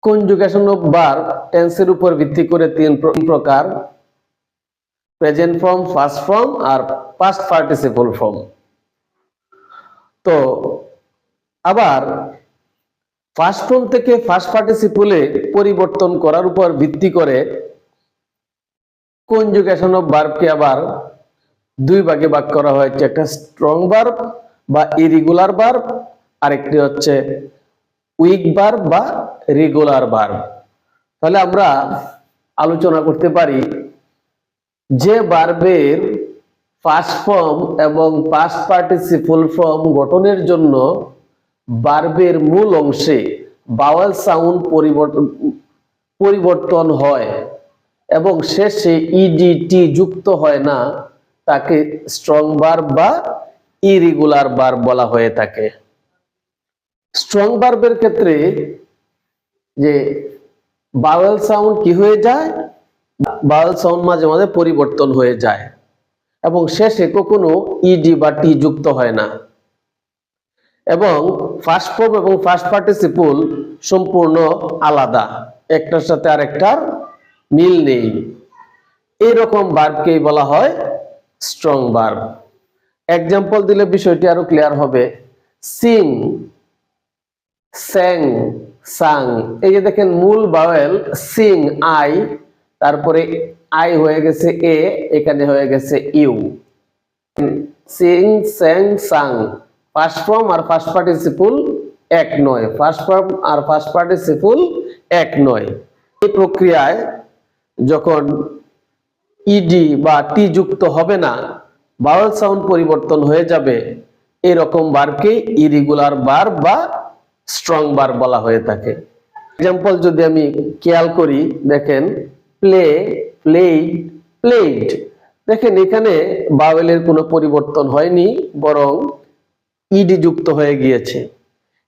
Conjugation of verb টেন্সের উপর ভিত্তি করে তিন প্রকার: প্রেজেন্ট ফর্ম, ফার্স্ট ফর্ম আর পাস্ট পার্টিসিপল ফর্ম। তো আবার ফার্স্ট ফর্ম থেকে ফার্স্ট পার্টিসিপলে পরিবর্তন করার উপর ভিত্তি করে কনজুগেশন অফ ভার্বকে আবার দুই ভাগে ভাগ করা হয়েছে। একটা স্ট্রং ভার্ব বা ইরেগুলার ভার্ব, আরেকটি হচ্ছে উইক ভার্ব বা রেগুলার ভার্ব। তাহলে আমরা আলোচনা করতে পারি যে ভার্বের ফার্স্ট ফর্ম এবং পাস্ট পার্টিসিপল ফর্ম গঠনের জন্য ভার্বের মূল অংশে ভাওয়েল সাউন্ড পরিবর্তন হয় এবং শেষে ইডিটি যুক্ত হয় না, তাকে স্ট্রং ভার্ব বা ইরেগুলার ভার্ব বলা হয়ে থাকে। স্ট্রং ভার্বের ক্ষেত্রে যে ভাওয়েল সাউন্ড কি হয়ে যায়, ভাওয়েল সাউন্ড মাঝে মাঝে পরিবর্তন হয়ে যায় এবং শেষে কখনো ইডি বা টি যুক্ত হয় না, এবং ফার্স্ট ফর্ম এবং ফার্স্ট পার্টিসিপল সম্পূর্ণ আলাদা, একটার সাথে আরেকটার মিল নেই। এইরকম ভার্বকেই বলা হয় স্ট্রং ভার্ব। এক্সাম্পল দিলে বিষয়টি আরো ক্লিয়ার হবে। সিং, স্যাং, সাং। এই যে দেখেন মূল ভাওয়েল সিং আই, তারপরে আই হয়ে গেছে এ, এখানে হয়ে গেছে U. Sing, sang, sung. First form আর ফার্স্ট পার্টিসিপল এক নয়, ফার্স্ট ফর্ম আর ফার্স্ট পার্টিসিপল এক নয়। এই প্রক্রিয়ায় যখন ইডি বা টি যুক্ত হবে না, ভাওয়েল সাউন্ড পরিবর্তন হয়ে যাবে, এরকম ভার্বকে ইরেগুলার ভার্ব বা স্ট্রং ভার্ব বলা হয়ে থাকে। এক্সাম্পল যদি আমি খেয়াল করি, দেখেন প্লে, প্লেড, প্লেড। দেখেন এখানে ভাওয়েলের কোনো পরিবর্তন হয়নি, বরং ইডি যুক্ত হয়ে গিয়েছে।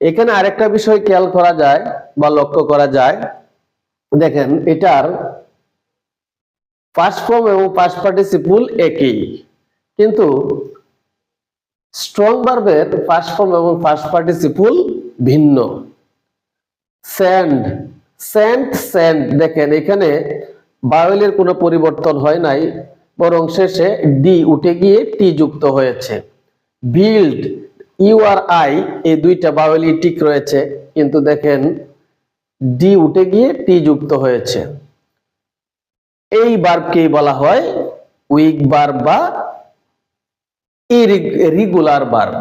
এখানে আরেকটা বিষয় খেয়াল করা যায় বা লক্ষ্য করা যায়, দেখেন এটার ফার্স্ট ফর্ম এবং পাস্ট পার্টিসিপল একই, কিন্তু স্ট্রং ভার্বের ফার্স্ট ফর্ম এবং ফার্স্ট পার্টিসিপল ভিন্ন। Sand, sand, sand. দেখেন এখানে ভাওয়েলের কোনো পরিবর্তন হয় নাই, বরং শেষে ডি উঠে গিয়ে টি যুক্ত হয়েছে। বিল্ড, ইউ আর আই, এই দুইটা ভাওয়েলই ঠিক রয়েছে, কিন্তু দেখেন ডি উঠে গিয়ে টি যুক্ত হয়েছে। এই ভার্বকেই বলা হয় উইক ভার্ব বা ইরেগুলার ভার্ব।